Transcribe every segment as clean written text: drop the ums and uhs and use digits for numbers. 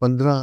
15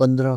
15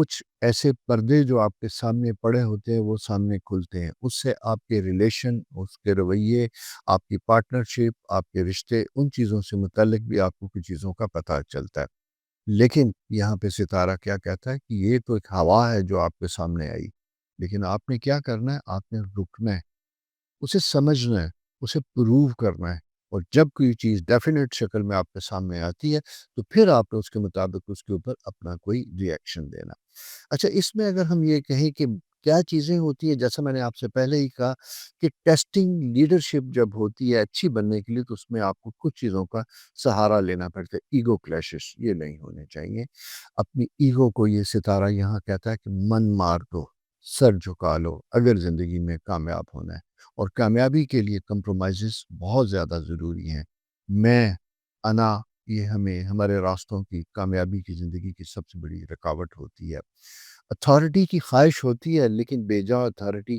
کچھ ایسے پردے جو آپ کے سامنے پڑے ہوتے ہیں وہ سامنے کھلتے ہیں، اس سے آپ کے ریلیشن، اس کے رویے، آپ کی پارٹنرشپ، آپ کے رشتے، ان چیزوں سے متعلق بھی آپ کو کچھ چیزوں کا پتہ چلتا ہے۔ لیکن یہاں پہ ستارہ کیا کہتا ہے کہ یہ تو ایک ہوا ہے جو آپ کے سامنے آئی، لیکن آپ نے کیا کرنا ہے؟ آپ نے رکنا ہے، اسے سمجھنا ہے، اسے پروو کرنا ہے، اور جب کوئی چیز ڈیفینیٹ شکل میں آپ کے سامنے آتی ہے تو پھر آپ نے اس کے مطابق اس کے اوپر اپنا کوئی ری ایکشن دینا۔ اچھا، اس میں اگر ہم یہ کہیں کہ کیا چیزیں ہوتی ہیں، جیسا میں نے آپ سے پہلے ہی کہا کہ ٹیسٹنگ لیڈرشپ جب ہوتی ہے اچھی بننے کے لیے، تو اس میں آپ کو کچھ چیزوں کا سہارا لینا پڑتا ہے۔ ایگو کلیشز یہ نہیں ہونے چاہیے۔ اپنی ایگو کو یہ ستارہ یہاں کہتا ہے کہ من مار دو، سر جھکا لو اگر زندگی میں کامیاب ہونا ہے، اور کامیابی کے لیے کمپرومائزز بہت زیادہ ضروری ہیں۔ میں، انا، یہ ہمارے راستوں کی، کامیابی کی زندگی کی سب سے بڑی رکاوٹ ہوتی ہے۔ اتھارٹی کی خواہش ہوتی ہے، لیکن بے جا اتھارٹی،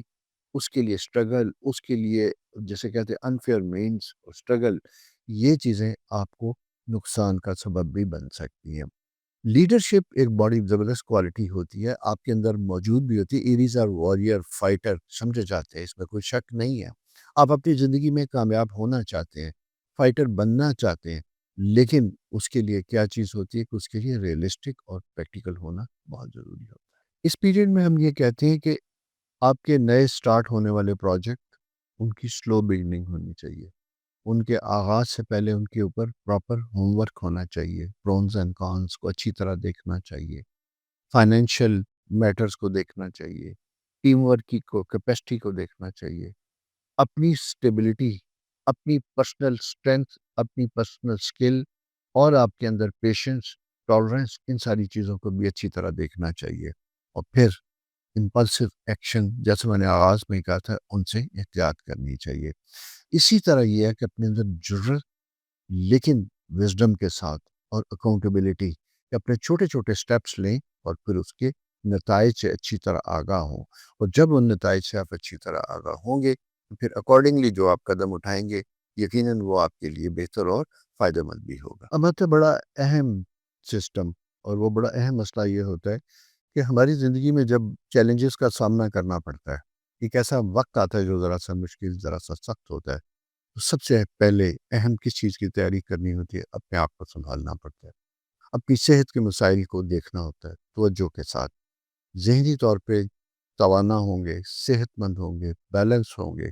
اس کے لیے اسٹرگل، اس کے لیے جیسے کہتے ہیں انفیئر مینس اور اسٹرگل، یہ چیزیں آپ کو نقصان کا سبب بھی بن سکتی ہیں۔ لیڈرشپ ایک بڑی زبردست کوالٹی ہوتی ہے، آپ کے اندر موجود بھی ہوتی ہے۔ ایریز اور واریر فائٹر سمجھے جاتے ہیں، اس میں کوئی شک نہیں ہے۔ آپ اپنی زندگی میں کامیاب ہونا چاہتے ہیں، فائٹر بننا چاہتے ہیں، لیکن اس کے لیے کیا چیز ہوتی ہے کہ اس کے لیے ریئلسٹک اور پریکٹیکل ہونا بہت ضروری ہوتا ہے۔ اس پیریڈ میں ہم یہ کہتے ہیں کہ آپ کے نئے سٹارٹ ہونے والے پروجیکٹ، ان کی سلو بگننگ ہونی چاہیے۔ ان کے آغاز سے پہلے ان کے اوپر پراپر ہوم ورک ہونا چاہیے، پرونز اینڈ کانس کو اچھی طرح دیکھنا چاہیے، فائنینشیل میٹرز کو دیکھنا چاہیے، ٹیم ورک کی کیپیسٹی کو دیکھنا چاہیے، اپنی سٹیبلٹی، اپنی پرسنل سٹرینتھ، اپنی پرسنل سکل، اور آپ کے اندر پیشنس، ٹالرنس، ان ساری چیزوں کو بھی اچھی طرح دیکھنا چاہیے۔ اور پھر امپلسو ایکشن، جیسے میں نے آغاز میں ہی کہا تھا، ان سے احتیاط کرنی چاہیے۔ اسی طرح یہ ہے کہ اپنے اندر جرت، لیکن وزڈم کے ساتھ، اور اکاؤنٹیبلٹی، کہ اپنے چھوٹے چھوٹے سٹیپس لیں اور پھر اس کے نتائج سے اچھی طرح آگاہ ہوں، اور جب ان نتائج سے آپ اچھی طرح آگاہ ہوں گے تو پھر اکارڈنگلی جو آپ قدم اٹھائیں گے، یقیناً وہ آپ کے لیے بہتر اور فائدہ مند بھی ہوگا۔ اب آتا ہے بڑا اہم سسٹم، اور وہ بڑا اہم مسئلہ یہ ہوتا ہے کہ ہماری زندگی میں جب چیلنجز کا سامنا کرنا پڑتا ہے، ایک ایسا وقت آتا ہے جو ذرا سا مشکل، ذرا سا سخت ہوتا ہے، تو سب سے پہلے اہم کس چیز کی تیاری کرنی ہوتی ہے؟ اپنے آپ کو سنبھالنا پڑتا ہے، اپنی صحت کے مسائل کو دیکھنا ہوتا ہے توجہ کے ساتھ، ذہنی طور پہ توانا ہوں گے، صحت مند ہوں گے، بیلنس ہوں گے،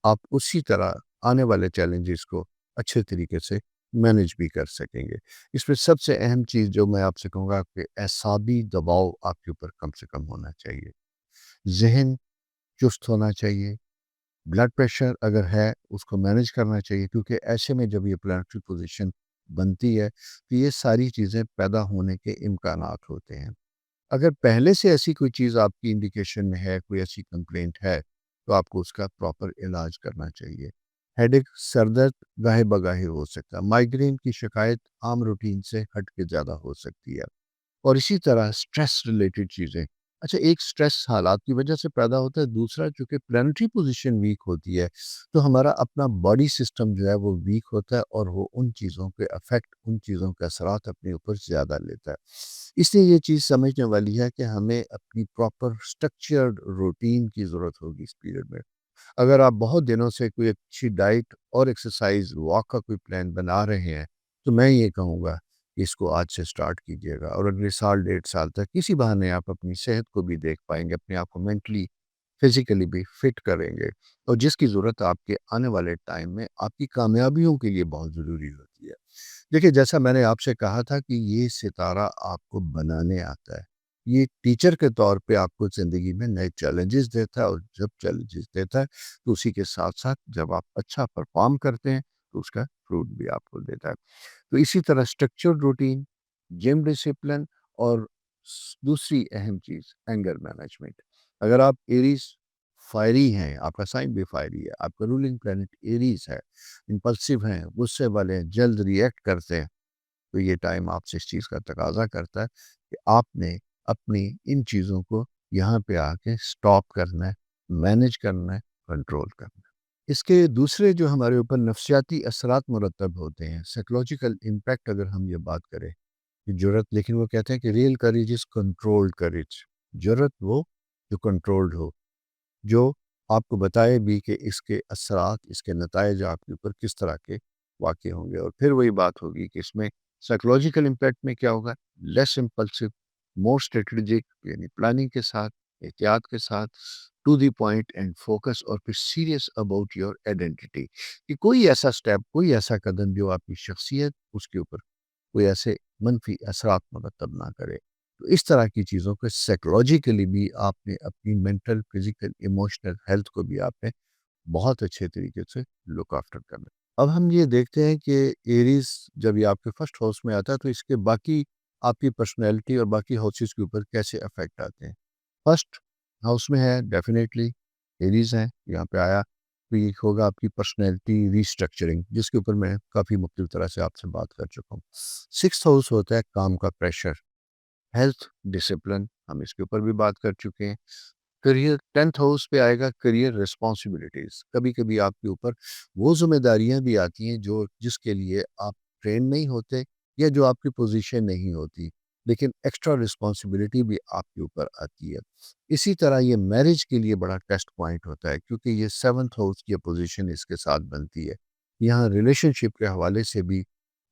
آپ اسی طرح آنے والے چیلنجز کو اچھے طریقے سے مینج بھی کر سکیں گے۔ اس میں سب سے اہم چیز جو میں آپ سے کہوں گا کہ اعصابی دباؤ آپ کے اوپر کم سے کم ہونا چاہیے، ذہن چست ہونا چاہیے، بلڈ پریشر اگر ہے اس کو مینج کرنا چاہیے، کیونکہ ایسے میں جب یہ پلانٹری پوزیشن بنتی ہے تو یہ ساری چیزیں پیدا ہونے کے امکانات ہوتے ہیں۔ اگر پہلے سے ایسی کوئی چیز آپ کی انڈیکیشن میں ہے، کوئی ایسی کمپلینٹ ہے، تو آپ کو اس کا پراپر علاج کرنا چاہیے۔ ہیڈ ایک، سر درد گاہے بگاہے ہو سکتا ہے، مائگرین کی شکایت عام روٹین سے ہٹ کے زیادہ ہو سکتی ہے، اور اسی طرح سٹریس ریلیٹڈ چیزیں۔ اچھا، ایک سٹریس حالات کی وجہ سے پیدا ہوتا ہے، دوسرا چونکہ پلانٹری پوزیشن ویک ہوتی ہے تو ہمارا اپنا باڈی سسٹم جو ہے وہ ویک ہوتا ہے، اور وہ ان چیزوں کے افیکٹ، ان چیزوں کے اثرات اپنے اوپر زیادہ لیتا ہے۔ اس لیے یہ چیز سمجھنے والی ہے کہ ہمیں اپنی پراپر سٹرکچرڈ روٹین کی ضرورت ہوگی اس پیریڈ میں۔ اگر آپ بہت دنوں سے کوئی اچھی ڈائٹ اور ایکسرسائز واک کا کوئی پلان بنا رہے ہیں، تو میں یہ کہوں گا کہ اس کو آج سے سٹارٹ کیجیے گا، اور اگلے سال 1.5 سال تک کسی بہانے آپ اپنی صحت کو بھی دیکھ پائیں گے، اپنے آپ کو مینٹلی، فزیکلی بھی فٹ کریں گے، اور جس کی ضرورت آپ کے آنے والے ٹائم میں آپ کی کامیابیوں کے لیے بہت ضروری ہوتی ہے۔ دیکھیے، جیسا میں نے آپ سے کہا تھا کہ یہ ستارہ آپ کو بنانے آتا ہے، یہ ٹیچر کے طور پہ آپ کو زندگی میں نئے چیلنجز دیتا ہے، اور جب چیلنجز دیتا ہے تو اسی کے ساتھ ساتھ جب آپ اچھا پرفارم کرتے ہیں تو اس کا فروٹ بھی آپ کو دیتا ہے۔ تو اسی طرح اسٹرکچر روٹین، جم ڈسپلن، اور دوسری اہم چیز اینگر مینجمنٹ۔ اگر آپ ایریز فائری ہیں، آپ کا سائن بھی فائری ہے، آپ کا رولنگ پلانٹ ایریز ہے، امپلسو ہیں، غصے والے ہیں، جلد ریئیکٹ کرتے ہیں، تو یہ ٹائم آپ سے اس چیز کا تقاضا کرتا ہے کہ آپ نے اپنی ان چیزوں کو یہاں پہ آ کے سٹاپ کرنا ہے، مینج کرنا ہے، کنٹرول کرنا ہے۔ اس کے دوسرے جو ہمارے اوپر نفسیاتی اثرات مرتب ہوتے ہیں، سائیکلوجیکل امپیکٹ، اگر ہم یہ بات کریں کہ جرت، لیکن وہ کہتے ہیں کہ real courage is controlled courage. جرت وہ جو کنٹرولڈ ہو، جو آپ کو بتائے بھی کہ اس کے اثرات، اس کے نتائج آپ کے اوپر کس طرح کے واقع ہوں گے. اور پھر وہی بات ہوگی کہ اس میں سائیکولوجیکل امپیکٹ میں کیا ہوگا، لیس امپلسو، مور اسٹریٹجک، یعنی پلاننگ کے ساتھ، احتیاط کے ساتھ، to the point and focus, اور پھر سیریس اباؤٹ یور آئیڈینٹی، کہ کوئی ایسا سٹیپ، کوئی ایسا قدم جو آپ کی شخصیت، اس کے اوپر کوئی ایسے منفی اثرات مرتب نہ کرے. تو اس طرح کی چیزوں کو سائیکولوجیکلی بھی آپ نے اپنی مینٹل، فزیکل، ایموشنل ہیلتھ کو بھی آپ نے بہت اچھے طریقے سے لک آفٹر کرنا. اب ہم یہ دیکھتے ہیں کہ ایریز جب یہ آپ کے فرسٹ ہاؤس میں آتا ہے تو اس کے باقی آپ کی پرسنالٹی اور باقی ہاؤسز کے اوپر کیسے افیکٹ آتے ہیں. فرسٹ ہاؤس میں ہے ڈیفینیٹلی ایریز ہیں، یہاں پہ آیا تو یہ ہوگا آپ کی پرسنالٹی ریسٹرکچرنگ، جس کے اوپر میں کافی مختلف طرح سے آپ سے بات کر چکا ہوں. سکس ہاؤس ہوتا ہے کام کا پریشر، ہیلتھ، ڈسپلن، ہم اس کے اوپر بھی بات کر چکے ہیں. کریئر، ٹینتھ ہاؤس پہ آئے گا کریئر ریسپانسبلٹیز. کبھی کبھی آپ کے اوپر وہ ذمہ داریاں بھی آتی ہیں جو جس کے لیے آپ ٹرین نہیں ہوتے، یا جو آپ کی پوزیشن نہیں ہوتی، لیکن ایکسٹرا رسپانسبلٹی بھی آپ کے اوپر آتی ہے. اسی طرح یہ میرج کے لیے بڑا ٹیسٹ پوائنٹ ہوتا ہے، کیونکہ یہ سیونتھ ہاؤس کی پوزیشن اس کے ساتھ بنتی ہے. یہاں ریلیشن شپ کے حوالے سے بھی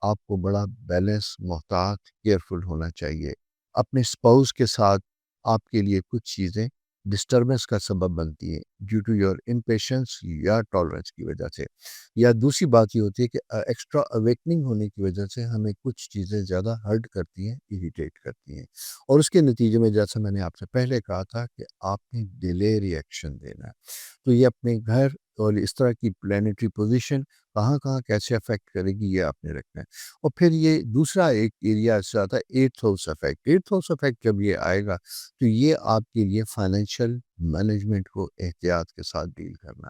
آپ کو بڑا بیلنس، محتاط، کیئرفل ہونا چاہیے. اپنے اسپاؤس کے ساتھ آپ کے لیے کچھ چیزیں ڈسٹربنس کا سبب بنتی ہیں ڈیو ٹو یور امپیشنس یا ٹالرنس کی وجہ سے. یا دوسری بات یہ ہوتی ہے کہ ایکسٹرا اویکننگ ہونے کی وجہ سے ہمیں کچھ چیزیں زیادہ ہرٹ کرتی ہیں، اریٹیٹ کرتی ہیں، اور اس کے نتیجے میں جیسا میں نے آپ سے پہلے کہا تھا کہ آپ نے ڈیلے ری ایکشن دینا ہے. تو یہ اپنے گھر اور اس طرح کی پلانیٹری پوزیشن کہاں کہاں کیسے افیکٹ کرے گی، یہ آپ نے رکھنا ہے. اور پھر یہ دوسرا ایک ایریا ایسا آتا ہے eighth house effect. Eighth house effect جب یہ آئے گا تو یہ آپ کے لیے فائنینشیل مینجمنٹ کو احتیاط کے ساتھ ڈیل کرنا،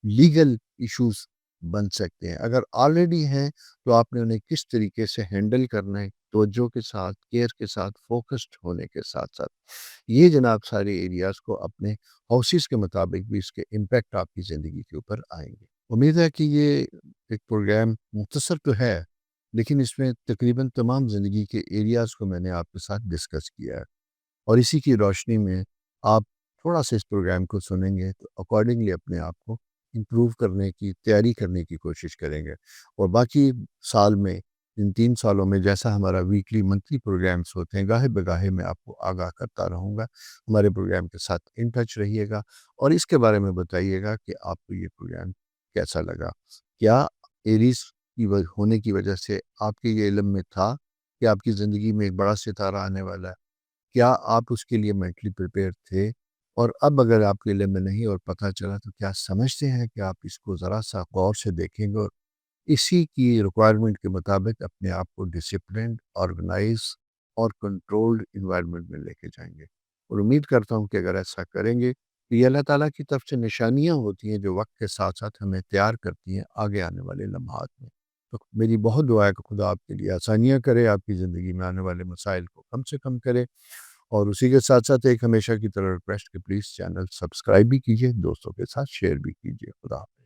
لیگل ایشوز بن سکتے ہیں. اگر آلریڈی ہیں تو آپ نے انہیں کس طریقے سے ہینڈل کرنا ہے، توجہ کے ساتھ، کیئر کے ساتھ، فوکسڈ ہونے کے ساتھ ساتھ. یہ جناب سارے ایریاز کو اپنے ہاؤسز کے مطابق بھی اس کے امپیکٹ آپ کی زندگی کے اوپر آئیں گے. امید ہے کہ یہ ایک پروگرام مختصر تو ہے، لیکن اس میں تقریباً تمام زندگی کے ایریاز کو میں نے آپ کے ساتھ ڈسکس کیا ہے. اور اسی کی روشنی میں آپ تھوڑا سا اس پروگرام کو سنیں گے تو اکارڈنگلی اپنے آپ کو امپروو کرنے کی تیاری کرنے کی کوشش کریں گے. اور باقی سال میں، ان 3 سالوں میں، جیسا ہمارا ویکلی منتھلی پروگرامس ہوتے ہیں، گاہے بگاہے میں آپ کو آگاہ کرتا رہوں گا. ہمارے پروگرام کے ساتھ ان ٹچ رہیے گا، اور اس کے بارے میں بتائیے گا کہ آپ کو یہ پروگرام کیسا لگا. کیا ایریز کی ہونے کی وجہ سے آپ کے یہ علم میں تھا کہ آپ کی زندگی میں ایک بڑا ستارہ آنے والا ہے؟ کیا آپ اس کے لیے مینٹلی پریپیئر تھے؟ اور اب اگر آپ کے علم میں نہیں اور پتہ چلا تو کیا سمجھتے ہیں کہ آپ اس کو ذرا سا غور سے دیکھیں گے اور اسی کی ریکوائرمنٹ کے مطابق اپنے آپ کو ڈسپلنڈ، آرگنائز اور کنٹرولڈ انوائرمنٹ میں لے کے جائیں گے. اور امید کرتا ہوں کہ اگر ایسا کریں گے تو یہ اللہ تعالیٰ کی طرف سے نشانیاں ہوتی ہیں جو وقت کے ساتھ ساتھ ہمیں تیار کرتی ہیں آگے آنے والے لمحات میں. تو میری بہت دعا ہے کہ خدا آپ کے لیے آسانیاں کرے، آپ کی زندگی میں آنے والے مسائل کو کم سے کم کرے. اور اسی کے ساتھ ساتھ ایک ہمیشہ کی طرح ریکویسٹ کہ پلیز چینل سبسکرائب بھی کیجیے، دوستوں کے ساتھ شیئر بھی کیجیے. خدا حافظ.